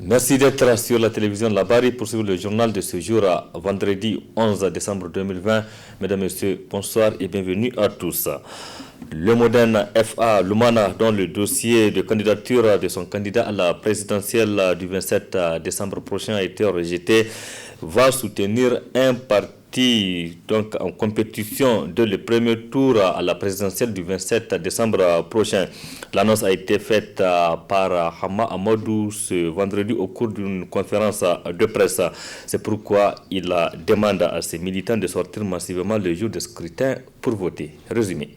Merci d'être sur la télévision Labari pour suivre le journal de ce jour, vendredi 11 décembre 2020. Mesdames et messieurs, bonsoir et bienvenue à tous. Le moderne FA Lumana, dont le dossier de candidature de son candidat à la présidentielle du 27 décembre prochain a été rejeté, va soutenir un parti donc en compétition dès le premier tour à la présidentielle du 27 décembre prochain. L'annonce a été faite par Hama Amadou ce vendredi au cours d'une conférence de presse. C'est pourquoi il demande à ses militants de sortir massivement le jour du scrutin pour voter. Résumé.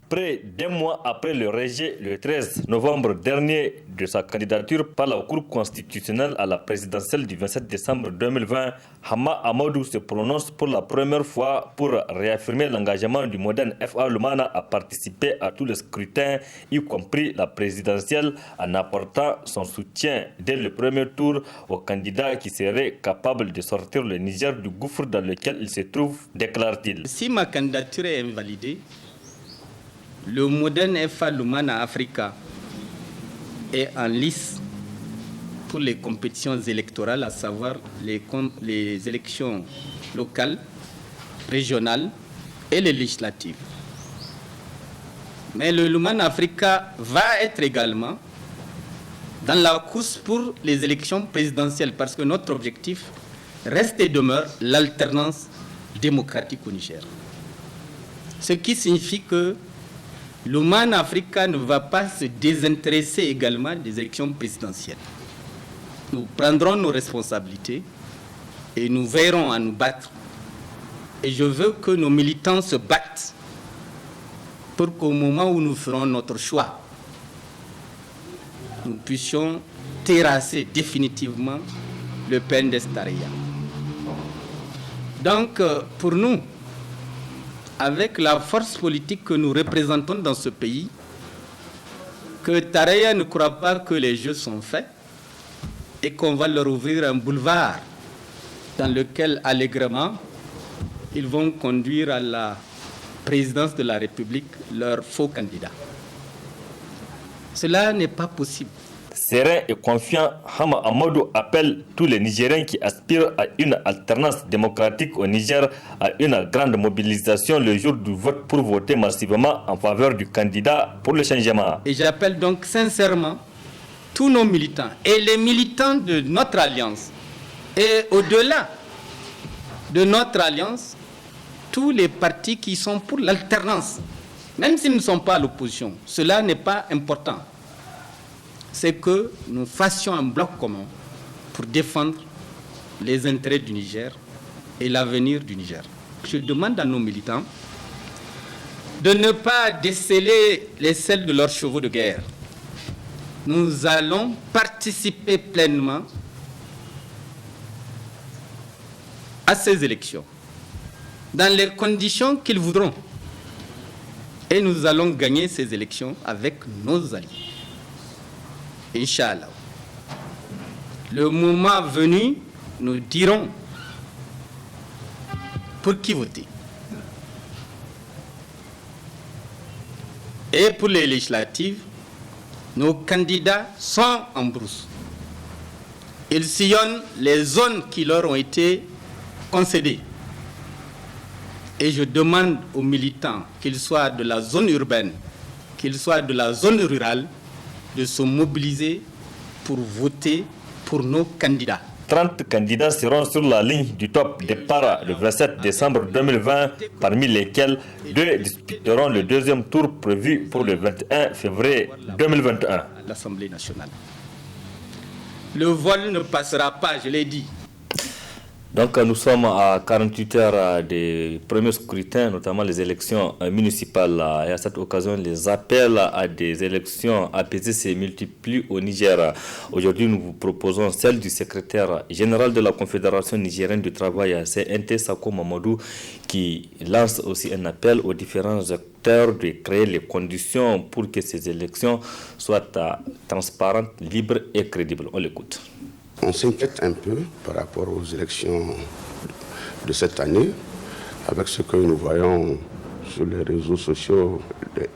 Près d'un mois après le rejet, le 13 novembre dernier, de sa candidature par la Cour constitutionnelle à la présidentielle du 27 décembre 2020, Hama Amadou se prononce pour la première fois pour réaffirmer l'engagement du moderne FA Lumana à participer à tous les scrutins, y compris la présidentielle, en apportant son soutien dès le premier tour au candidat qui serait capable de sortir le Niger du gouffre dans lequel il se trouve, déclare-t-il. Si ma candidature est invalidée, le moderne FA Lumana Africa est en lice pour les compétitions électorales, à savoir les élections locales, régionales et les législatives. Mais le Lumana Africa va être également dans la course pour les élections présidentielles parce que notre objectif reste et demeure l'alternance démocratique au Niger. Ce qui signifie que Lumana Africa ne va pas se désintéresser également des élections présidentielles. Nous prendrons nos responsabilités et nous veillerons à nous battre. Et je veux que nos militants se battent pour qu'au moment où nous ferons notre choix, nous puissions terrasser définitivement le PNDS Tareya. Donc, pour nous, avec la force politique que nous représentons dans ce pays, que Tareya ne croit pas que les jeux sont faits et qu'on va leur ouvrir un boulevard dans lequel, allègrement, ils vont conduire à la présidence de la République leurs faux candidats. Cela n'est pas possible. Serein et confiant, Hama Amadou appelle tous les Nigériens qui aspirent à une alternance démocratique au Niger à une grande mobilisation le jour du vote pour voter massivement en faveur du candidat pour le changement. Et j'appelle donc sincèrement tous nos militants et les militants de notre alliance et au-delà de notre alliance, tous les partis qui sont pour l'alternance, même s'ils ne sont pas à l'opposition, cela n'est pas important. C'est que nous fassions un bloc commun pour défendre les intérêts du Niger et l'avenir du Niger. Je demande à nos militants de ne pas déceler les selles de leurs chevaux de guerre. Nous allons participer pleinement à ces élections, dans les conditions qu'ils voudront. Et nous allons gagner ces élections avec nos alliés. Inch'Allah. Le moment venu, nous dirons pour qui voter. Et pour les législatives, nos candidats sont en brousse. Ils sillonnent les zones qui leur ont été concédées. Et je demande aux militants, qu'ils soient de la zone urbaine, qu'ils soient de la zone rurale, de se mobiliser pour voter pour nos candidats. 30 candidats seront sur la ligne du top départ le 27 décembre 2020, parmi lesquels 2 disputeront le deuxième tour prévu pour le 21 février 2021. L'Assemblée nationale. Le vol ne passera pas, je l'ai dit. Donc nous sommes à 48 heures des premiers scrutins, notamment les élections municipales. Et à cette occasion, les appels à des élections apaisées se multiplient au Niger. Aujourd'hui, nous vous proposons celle du secrétaire général de la Confédération nigérienne du travail, CNT Sako Mamadou, qui lance aussi un appel aux différents acteurs de créer les conditions pour que ces élections soient transparentes, libres et crédibles. On l'écoute. On s'inquiète un peu par rapport aux élections de cette année, avec ce que nous voyons sur les réseaux sociaux,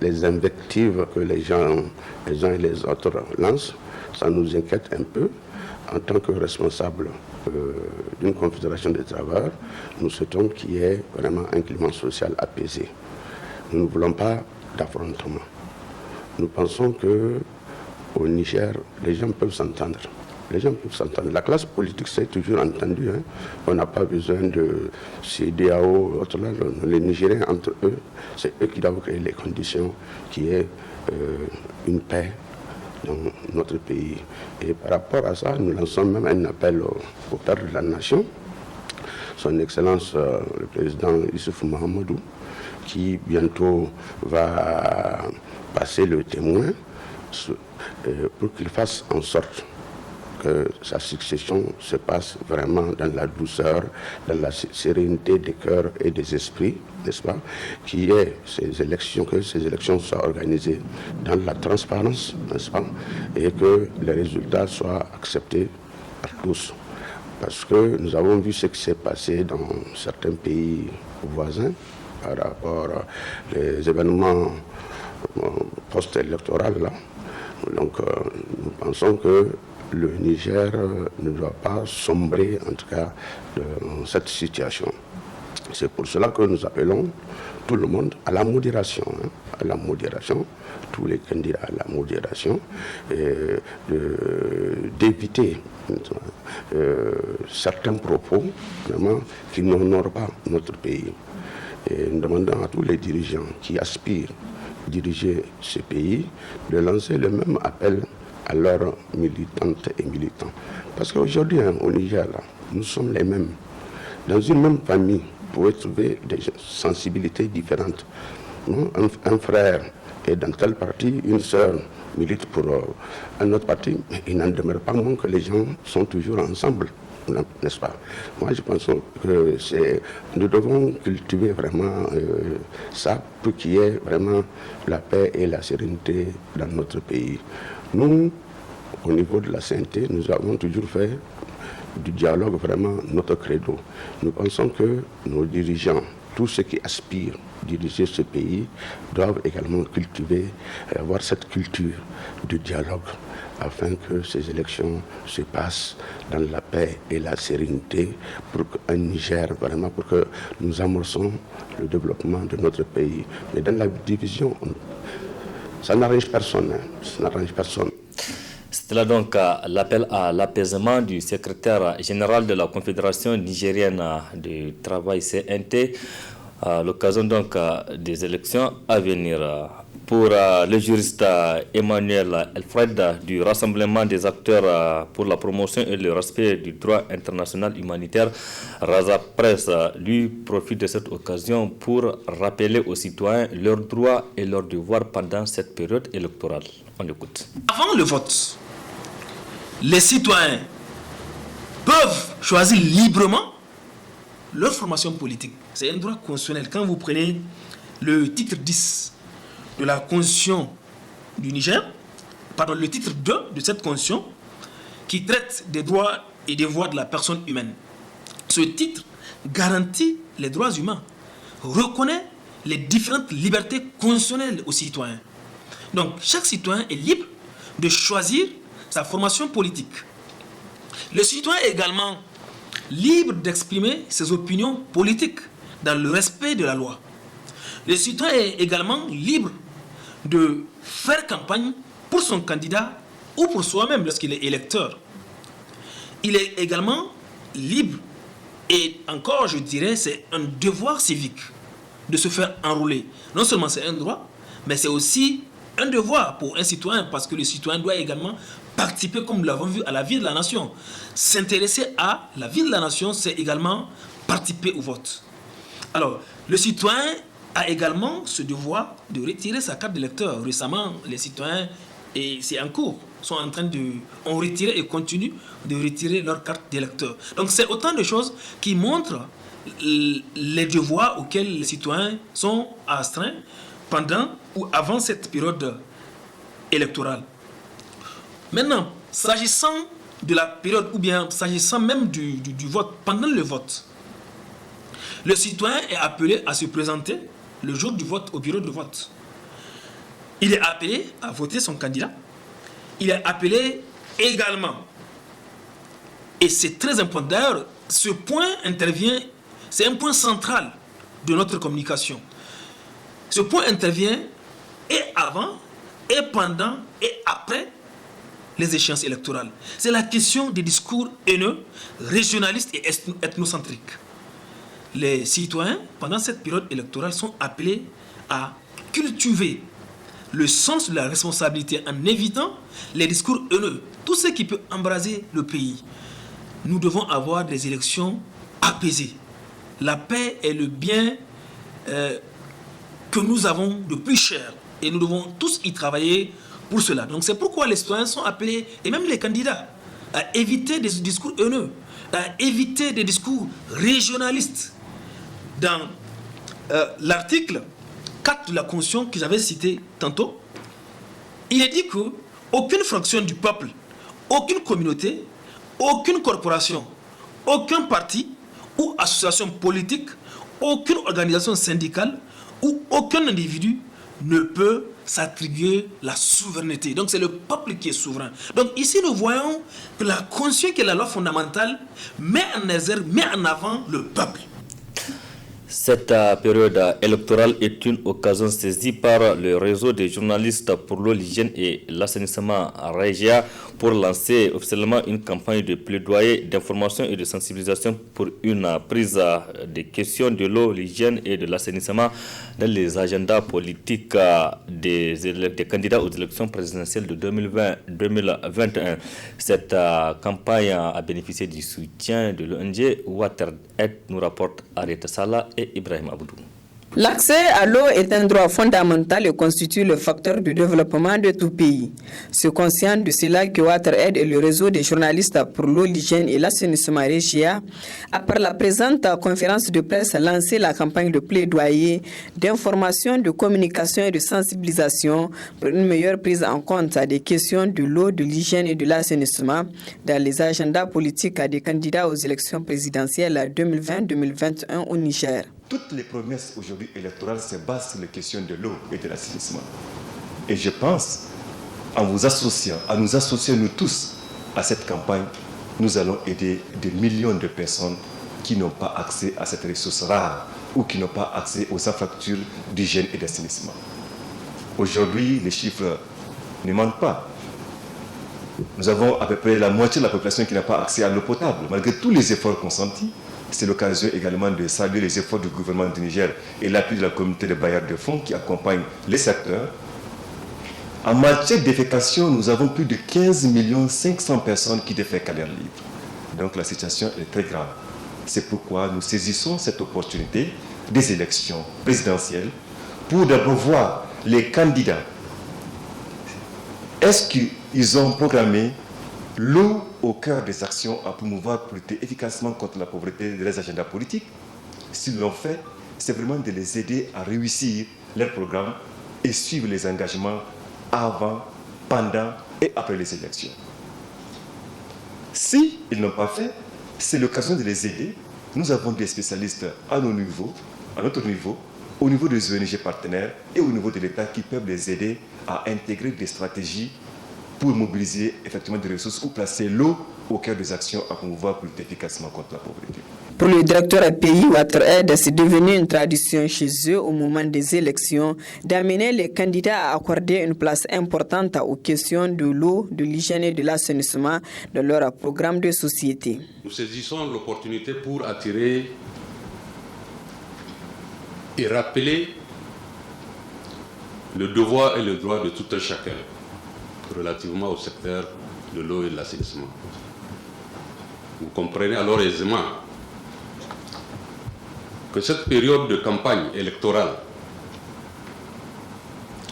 les invectives que les uns et les autres lancent, ça nous inquiète un peu. En tant que responsable d'une confédération des travailleurs, nous souhaitons qu'il y ait vraiment un climat social apaisé. Nous ne voulons pas d'affrontement. Nous pensons qu'au Niger, les gens peuvent s'entendre. Les gens peuvent s'entendre. La classe politique s'est toujours entendue. Hein. On n'a pas besoin de CEDEAO, autres là. Les Nigériens entre eux, c'est eux qui doivent créer les conditions qu'il y ait une paix dans notre pays. Et par rapport à ça, nous lançons même un appel au père de la nation, son Excellence le président Issoufou Mahamadou, qui bientôt va passer le témoin pour qu'il fasse en sorte que sa succession se passe vraiment dans la douceur, dans la sérénité des cœurs et des esprits, n'est-ce pas, que ces élections soient organisées dans la transparence, n'est-ce pas, et que les résultats soient acceptés par tous. Parce que nous avons vu ce qui s'est passé dans certains pays voisins par rapport aux événements post-électoraux là. Donc nous pensons que le Niger ne doit pas sombrer, en tout cas, dans cette situation. C'est pour cela que nous appelons tout le monde à la modération, à la modération, tous les candidats à la modération, et d'éviter certains propos vraiment, qui n'honorent pas notre pays. Et nous demandons à tous les dirigeants qui aspirent à diriger ce pays de lancer le même appel à leurs militantes et militants. Parce qu'aujourd'hui, au Niger, là, nous sommes les mêmes. Dans une même famille, vous pouvez trouver des sensibilités différentes. Un frère est dans tel parti, une sœur milite pour un autre parti, mais il n'en demeure pas moins que les gens sont toujours ensemble, n'est-ce pas? Moi, je pense que nous devons cultiver vraiment ça pour qu'il y ait vraiment la paix et la sérénité dans notre pays. Nous, au niveau de la CNT, nous avons toujours fait du dialogue vraiment notre credo. Nous pensons que nos dirigeants, tous ceux qui aspirent à diriger ce pays, doivent également cultiver et avoir cette culture de dialogue afin que ces élections se passent dans la paix et la sérénité pour qu'un Niger, vraiment pour que nous amorçons le développement de notre pays. Mais dans la division, ça n'arrange personne. Ça n'arrange personne. C'était là donc l'appel à l'apaisement du secrétaire général de la Confédération nigérienne du travail CNT à l'occasion donc des élections à venir. Pour le juriste Emmanuel Elfred du Rassemblement des acteurs pour la promotion et le respect du droit international humanitaire, Raza Presse lui profite de cette occasion pour rappeler aux citoyens leurs droits et leurs devoirs pendant cette période électorale. On écoute. Avant le vote, les citoyens peuvent choisir librement leur formation politique. C'est un droit constitutionnel. Quand vous prenez le titre 10 de la Constitution du Niger, pardon, le titre 2 de cette Constitution, qui traite des droits et devoirs de la personne humaine. Ce titre garantit les droits humains, reconnaît les différentes libertés constitutionnelles aux citoyens. Donc, chaque citoyen est libre de choisir sa formation politique. Le citoyen est également libre d'exprimer ses opinions politiques dans le respect de la loi. Le citoyen est également libre de faire campagne pour son candidat ou pour soi-même lorsqu'il est électeur. Il est également libre, et encore je dirais c'est un devoir civique de se faire enrôler. Non seulement c'est un droit, mais c'est aussi un devoir pour un citoyen, parce que le citoyen doit également participer, comme nous l'avons vu, à la vie de la nation. S'intéresser à la vie de la nation, c'est également participer au vote. Alors, le citoyen a également ce devoir de retirer sa carte d'électeur. Récemment, les citoyens, et c'est en cours, ont retiré et continuent de retirer leur carte d'électeur. Donc, c'est autant de choses qui montrent les devoirs auxquels les citoyens sont astreints pendant ou avant cette période électorale. Maintenant, s'agissant de la période, ou bien s'agissant même du vote, pendant le vote, le citoyen est appelé à se présenter le jour du vote au bureau de vote. Il est appelé à voter son candidat. Il est appelé également. Et c'est très important. D'ailleurs, ce point intervient, c'est un point central de notre communication. Ce point intervient et avant, et pendant, et après les échéances électorales. C'est la question des discours haineux, régionalistes et ethnocentriques. Les citoyens, pendant cette période électorale, sont appelés à cultiver le sens de la responsabilité en évitant les discours haineux, tout ce qui peut embraser le pays. Nous devons avoir des élections apaisées. La paix est le bien que nous avons de plus cher et nous devons tous y travailler pour cela. Donc c'est pourquoi les citoyens sont appelés, et même les candidats, à éviter des discours haineux, à éviter des discours régionalistes. Dans l'article 4 de la Constitution que j'avais cité tantôt, il est dit qu'aucune fraction du peuple, aucune communauté, aucune corporation, aucun parti ou association politique, aucune organisation syndicale ou aucun individu ne peut s'attribuer la souveraineté. Donc c'est le peuple qui est souverain. Donc ici nous voyons que la Constitution, qui est la loi fondamentale, met en exergue, met en avant le peuple. Cette période électorale est une occasion saisie par le réseau des journalistes pour l'eau, l'hygiène et l'assainissement REGIA pour lancer officiellement une campagne de plaidoyer, d'information et de sensibilisation pour une prise des questions de l'eau, l'hygiène et de l'assainissement dans les agendas politiques des candidats aux élections présidentielles de 2020-2021. Cette campagne a bénéficié du soutien de l'ONG WaterAid, nous rapporte Arieta Sala et Ibrahim Aboudou. L'accès à l'eau est un droit fondamental et constitue le facteur de développement de tout pays. C'est conscient de cela que WaterAid et le réseau des journalistes pour l'eau, l'hygiène et l'assainissement REGIA a par la présente conférence de presse lancé la campagne de plaidoyer, d'information, de communication et de sensibilisation pour une meilleure prise en compte des questions de l'eau, de l'hygiène et de l'assainissement dans les agendas politiques des candidats aux élections présidentielles 2020-2021 au Niger. Toutes les promesses aujourd'hui électorales se basent sur les questions de l'eau et de l'assainissement. Et je pense, en vous associant, à nous associer nous tous à cette campagne, nous allons aider des millions de personnes qui n'ont pas accès à cette ressource rare ou qui n'ont pas accès aux infrastructures d'hygiène et d'assainissement. Aujourd'hui, les chiffres ne mentent pas. Nous avons à peu près la moitié de la population qui n'a pas accès à l'eau potable, malgré tous les efforts consentis. C'est l'occasion également de saluer les efforts du gouvernement du Niger et l'appui de la communauté de bailleurs de fonds qui accompagnent les secteurs. En matière de défécation, nous avons plus de 15 500 000 personnes qui défèquent à l'air libre. Donc la situation est très grave. C'est pourquoi nous saisissons cette opportunité des élections présidentielles pour d'abord voir les candidats. Est-ce qu'ils ont programmé l'eau au cœur des actions à promouvoir pour lutter efficacement contre la pauvreté de les agendas politiques? S'ils l'ont fait, c'est vraiment de les aider à réussir leur programme et suivre les engagements avant, pendant et après les élections. Si ils n'ont pas fait, c'est l'occasion de les aider. Nous avons des spécialistes à notre niveau, au niveau des ONG partenaires et au niveau de l'État qui peuvent les aider à intégrer des stratégies pour mobiliser effectivement des ressources ou placer l'eau au cœur des actions à promouvoir pour lutter efficacement contre la pauvreté. Pour le directeur pays WaterAid, c'est devenu une tradition chez eux au moment des élections d'amener les candidats à accorder une place importante aux questions de l'eau, de l'hygiène et de l'assainissement dans leur programme de société. Nous saisissons l'opportunité pour attirer et rappeler le devoir et le droit de tout un chacun relativement au secteur de l'eau et de l'assainissement. Vous comprenez alors aisément que cette période de campagne électorale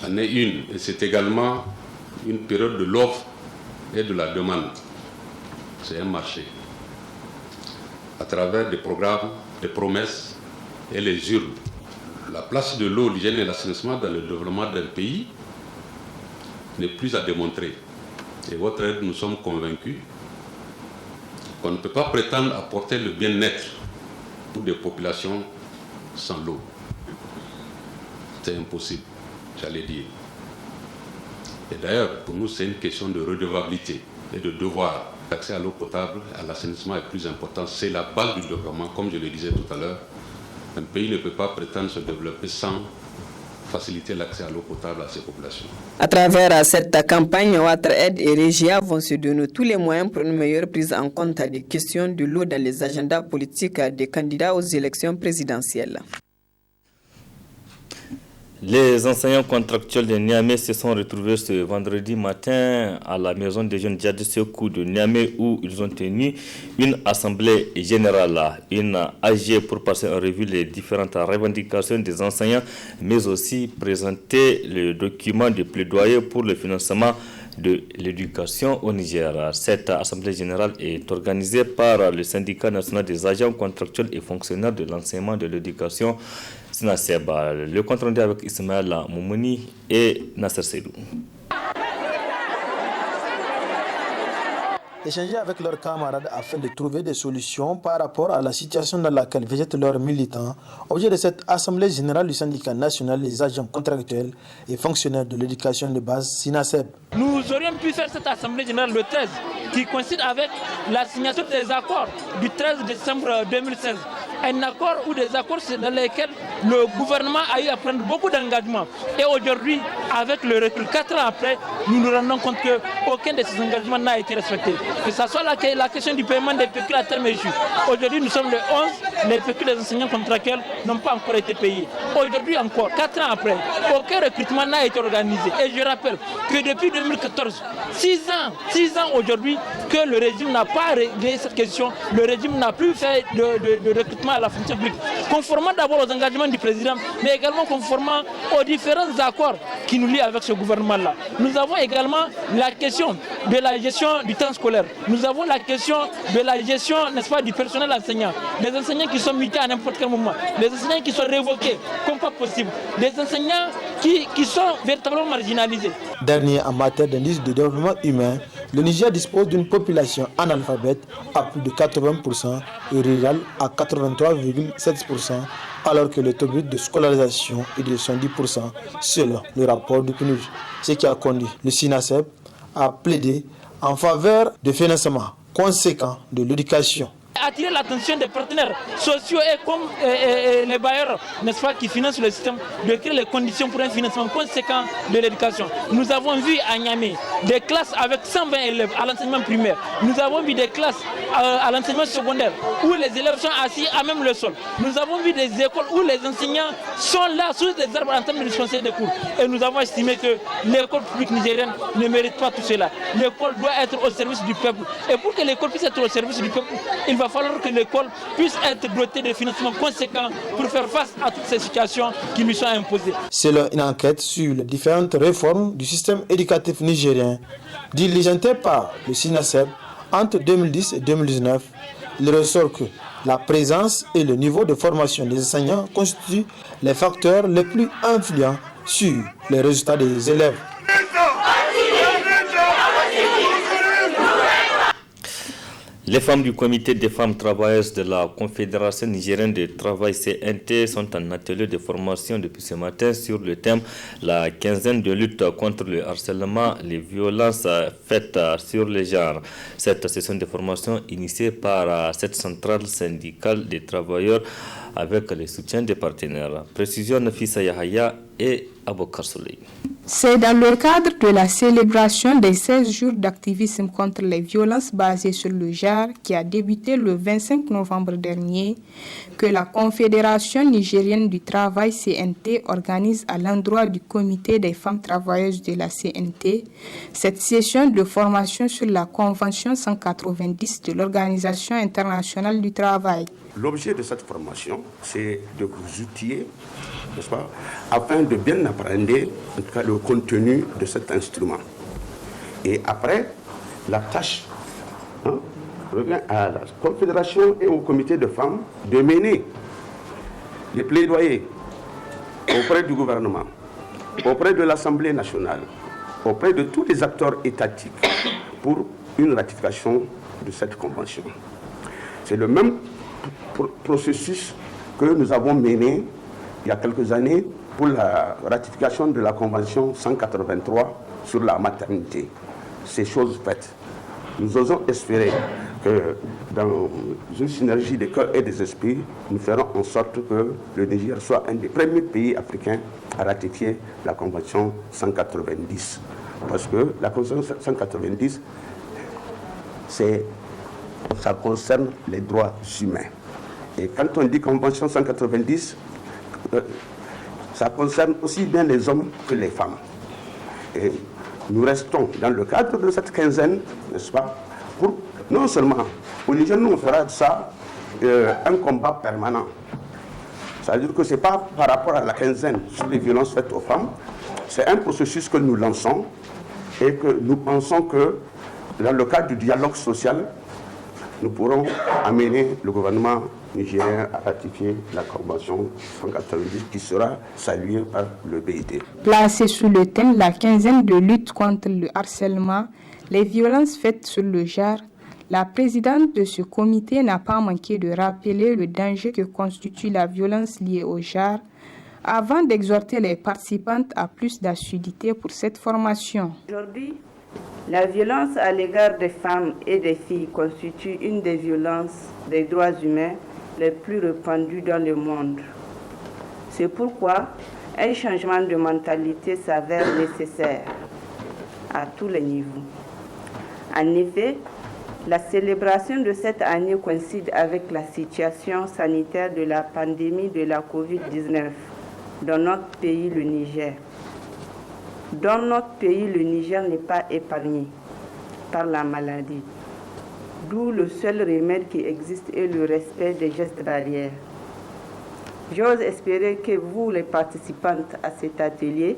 en est une, et c'est également une période de l'offre et de la demande. C'est un marché. À travers des programmes, des promesses et les urnes. La place de l'eau, l'hygiène et l'assainissement dans le développement d'un pays n'est plus à démontrer. Et votre aide, nous sommes convaincus qu'on ne peut pas prétendre apporter le bien-être pour des populations sans l'eau. c'est impossible, j'allais dire. Et d'ailleurs, pour nous, c'est une question de redevabilité et de devoir. L'accès à l'eau potable, à l'assainissement est plus important. C'est la base du développement, comme je le disais tout à l'heure. Un pays ne peut pas prétendre se développer sans faciliter l'accès à l'eau potable à ses populations. À travers cette campagne, WaterAid et Regia vont se donner tous les moyens pour une meilleure prise en compte des questions de l'eau dans les agendas politiques des candidats aux élections présidentielles. Les enseignants contractuels de Niamey se sont retrouvés ce vendredi matin à la maison des jeunes Djadji Sékou de Niamey où ils ont tenu une assemblée générale, une AG pour passer en revue les différentes revendications des enseignants, mais aussi présenter le document de plaidoyer pour le financement de l'éducation au Niger. Cette assemblée générale est organisée par le syndicat national des agents contractuels et fonctionnaires de l'enseignement de l'éducation SINASEB. Le compte rendu avec Ismaël Moumouni et Nasser Seydou. Échanger avec leurs camarades afin de trouver des solutions par rapport à la situation dans laquelle végètent leurs militants, objet de cette assemblée générale du syndicat national des agents contractuels et fonctionnaires de l'éducation de base SINASEB. Nous aurions pu faire cette assemblée générale le 13, qui coïncide avec la signature des accords du 13 décembre 2016. Un accord ou des accords dans lesquels le gouvernement a eu à prendre beaucoup d'engagements. Et aujourd'hui, avec le recul, 4 ans après, nous nous rendons compte qu'aucun de ces engagements n'a été respecté. Que ce soit la question du paiement des pécules à terme échu. Aujourd'hui, nous sommes le 11, les pécules des enseignants contractuels n'ont pas encore été payés. Aujourd'hui encore, 4 ans après, aucun recrutement n'a été organisé. Et je rappelle que depuis 2014, 6 ans aujourd'hui, que le régime n'a pas réglé cette question. Le régime n'a plus fait de recrutement à la fonction publique, conformément d'abord aux engagements du président, mais également conformément aux différents accords qui nous lient avec ce gouvernement-là. Nous avons également la question de la gestion du temps scolaire. Nous avons la question de la gestion, n'est-ce pas, du personnel enseignant. Des enseignants qui sont mutés à n'importe quel moment, des enseignants qui sont révoqués comme pas possible, des enseignants qui sont véritablement marginalisés. Dernier en matière d'indice de développement humain, le Niger dispose d'une population analphabète à plus de 80% et rurale à 83,7%, alors que le taux brut de scolarisation est de 110% selon le rapport du PNUD. Ce qui a conduit le SINASEB à plaider en faveur de financement conséquent de l'éducation. Attirer l'attention des partenaires sociaux et comme les bailleurs, n'est-ce pas, qui financent le système, de créer les conditions pour un financement conséquent de l'éducation. Nous avons vu à Niamey des classes avec 120 élèves à l'enseignement primaire. Nous avons vu des classes à l'enseignement secondaire où les élèves sont assis à même le sol. Nous avons vu des écoles où les enseignants sont là sous des arbres en train de dispenser des cours. Et nous avons estimé que l'école publique nigérienne ne mérite pas tout cela. L'école doit être au service du peuple. Et pour que l'école puisse être au service du peuple, il va falloir que l'école puisse être dotée de financements conséquents pour faire face à toutes ces situations qui lui sont imposées. Selon une enquête sur les différentes réformes du système éducatif nigérien, diligentée par le SINASEB entre 2010 et 2019, il ressort que la présence et le niveau de formation des enseignants constituent les facteurs les plus influents sur les résultats des élèves. Les femmes du comité des femmes travailleuses de la Confédération nigérienne de travail CNT sont en atelier de formation depuis ce matin sur le thème la quinzaine de lutte contre le harcèlement, les violences faites sur les genres. Cette session de formation initiée par cette centrale syndicale des travailleurs avec le soutien des partenaires. Précision Nafisa Yahaya et Abokar Souley. C'est dans le cadre de la célébration des 16 jours d'activisme contre les violences basées sur le genre qui a débuté le 25 novembre dernier que la Confédération nigérienne du travail CNT organise à l'endroit du comité des femmes travailleuses de la CNT cette session de formation sur la Convention 190 de l'Organisation internationale du travail. L'objet de cette formation, c'est de vous outiller, n'est-ce pas, afin de bien appréhender en tout cas, le contenu de cet instrument. Et après, la tâche revient à la Confédération et au comité de femmes de mener les plaidoyers auprès du gouvernement, auprès de l'Assemblée nationale, auprès de tous les acteurs étatiques pour une ratification de cette convention. C'est le même processus que nous avons mené il y a quelques années pour la ratification de la Convention 183 sur la maternité. Ces choses faites, nous osons espérer que dans une synergie des cœurs et des esprits, nous ferons en sorte que le Niger soit un des premiers pays africains à ratifier la Convention 190. Parce que la Convention 190, ça concerne les droits humains. Et quand on dit Convention 190, ça concerne aussi bien les hommes que les femmes. Et nous restons dans le cadre de cette quinzaine, n'est-ce pas, pour non seulement, au Niger, nous on fera de ça un combat permanent. C'est-à-dire que ce n'est pas par rapport à la quinzaine sur les violences faites aux femmes, c'est un processus que nous lançons et que nous pensons que dans le cadre du dialogue social, nous pourrons amener le gouvernement nigérien à ratifier la Convention 190 qui sera saluée par le BIT. Placé sous le thème la quinzaine de lutte contre le harcèlement, les violences faites sur le genre, la présidente de ce comité n'a pas manqué de rappeler le danger que constitue la violence liée au genre avant d'exhorter les participantes à plus d'assiduité pour cette formation. Aujourd'hui, la violence à l'égard des femmes et des filles constitue une des violences des droits humains les plus répandues dans le monde. C'est pourquoi un changement de mentalité s'avère nécessaire à tous les niveaux. En effet, la célébration de cette année coïncide avec la situation sanitaire de la pandémie de la Covid-19 dans notre pays, le Niger. Dans notre pays, le Niger n'est pas épargné par la maladie. D'où le seul remède qui existe est le respect des gestes barrières. J'ose espérer que vous, les participantes à cet atelier,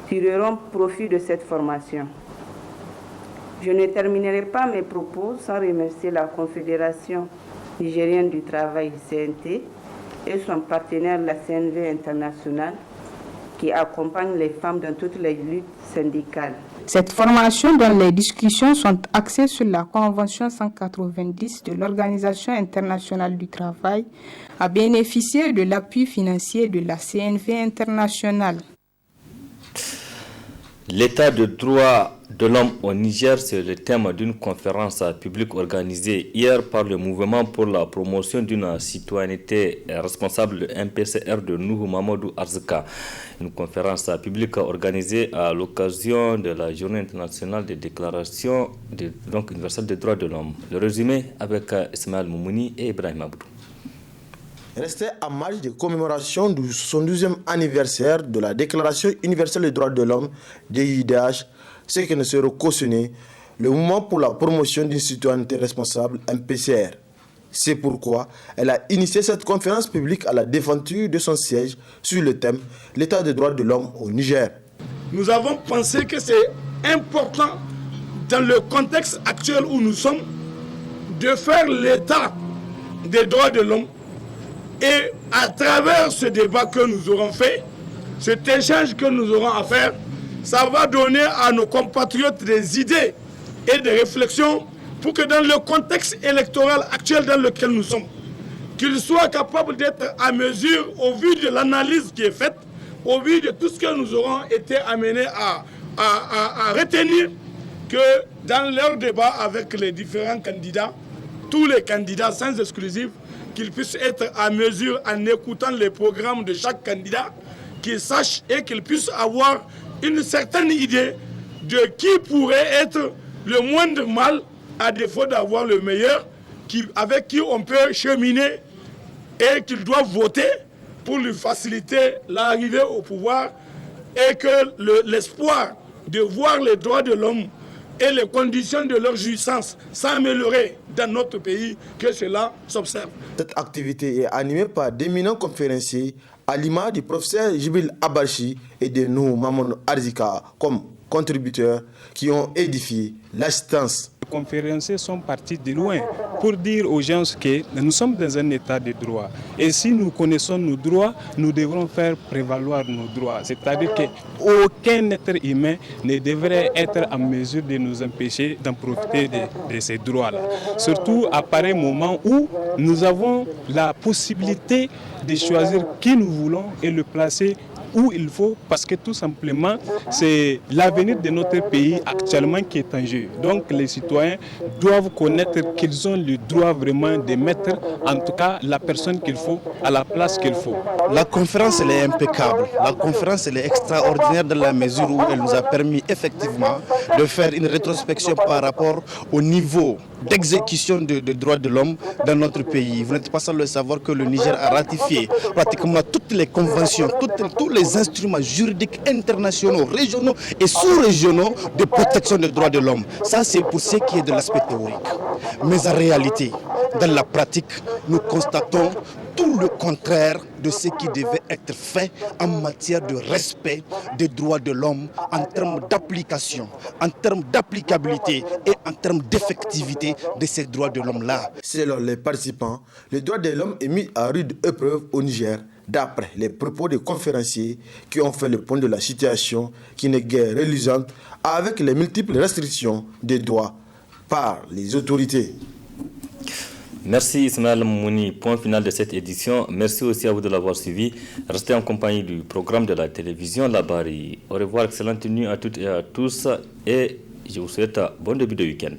tireront profit de cette formation. Je ne terminerai pas mes propos sans remercier la Confédération nigérienne du travail CNT et son partenaire la CNV internationale qui accompagne les femmes dans toutes les luttes syndicales. Cette formation dont les discussions sont axées sur la Convention 190 de l'Organisation internationale du travail a bénéficié de l'appui financier de la CNV internationale. L'état de droit de l'homme au Niger, c'est le thème d'une conférence publique organisée hier par le mouvement pour la promotion d'une citoyenneté responsable, le MPCR de Nuhu Mamadou Arzika. Une conférence publique organisée à l'occasion de la Journée internationale des déclarations universelle des droits de l'homme. Le résumé avec Ismaël Moumouni et Ibrahim Abdou. Restait en marge de commémoration du 72e anniversaire de la Déclaration universelle des droits de l'homme, DIDH, ce que ne sera cautionné le mouvement pour la promotion d'une citoyenneté responsable, MPCR. C'est pourquoi elle a initié cette conférence publique à la défense de son siège sur le thème « L'état des droits de l'homme au Niger ». Nous avons pensé que c'est important, dans le contexte actuel où nous sommes, de faire l'état des droits de l'homme. Et à travers ce débat que nous aurons fait, cet échange que nous aurons à faire, ça va donner à nos compatriotes des idées et des réflexions pour que dans le contexte électoral actuel dans lequel nous sommes, qu'ils soient capables d'être à mesure, au vu de l'analyse qui est faite, au vu de tout ce que nous aurons été amenés à retenir, que dans leur débat avec les différents candidats, tous les candidats sans exclusif, qu'ils puissent être à mesure en écoutant les programmes de chaque candidat, qu'ils sachent et qu'ils puissent avoir une certaine idée de qui pourrait être le moindre mal à défaut d'avoir le meilleur, avec qui on peut cheminer et qu'ils doivent voter pour lui faciliter l'arrivée au pouvoir et que l'espoir de voir les droits de l'homme et les conditions de leur jouissance s'améliorer dans notre pays, que cela s'observe. Cette activité est animée par d'éminents conférenciers à l'image du professeur Jibril Abarchi et de Nuhu Mamadou Arzika comme contributeurs qui ont édifié l'assistance. conférenciers sont partis de loin pour dire aux gens que nous sommes dans un état de droit. Et si nous connaissons nos droits, nous devrons faire prévaloir nos droits. C'est-à-dire qu'aucun être humain ne devrait être en mesure de nous empêcher d'en profiter de ces droits-là. Surtout à pareil moment où nous avons la possibilité de choisir qui nous voulons et le placer où il faut, parce que tout simplement, c'est l'avenir de notre pays actuellement qui est en jeu. Donc les citoyens doivent connaître qu'ils ont le droit vraiment de mettre, en tout cas, la personne qu'il faut à la place qu'il faut. La conférence, elle est impeccable. La conférence, elle est extraordinaire dans la mesure où elle nous a permis effectivement de faire une rétrospection par rapport au niveau d'exécution des droits de l'homme dans notre pays. Vous n'êtes pas sans le savoir que le Niger a ratifié pratiquement toutes les conventions, tous les instruments juridiques internationaux, régionaux et sous-régionaux de protection des droits de l'homme. Ça, c'est pour ce qui est de l'aspect théorique. Mais en réalité, dans la pratique, nous constatons tout le contraire de ce qui devait être fait en matière de respect des droits de l'homme, en termes d'application, en termes d'applicabilité et en termes d'effectivité de ces droits de l'homme-là. Selon les participants, le droit de l'homme est mis à rude épreuve au Niger, d'après les propos des conférenciers qui ont fait le point de la situation qui n'est guère reluisante avec les multiples restrictions des droits par les autorités. Merci Ismaël Mouni. Point final de cette édition. Merci aussi à vous de l'avoir suivi. Restez en compagnie du programme de la télévision Labari. Au revoir, excellente nuit à toutes et à tous et je vous souhaite un bon début de week-end.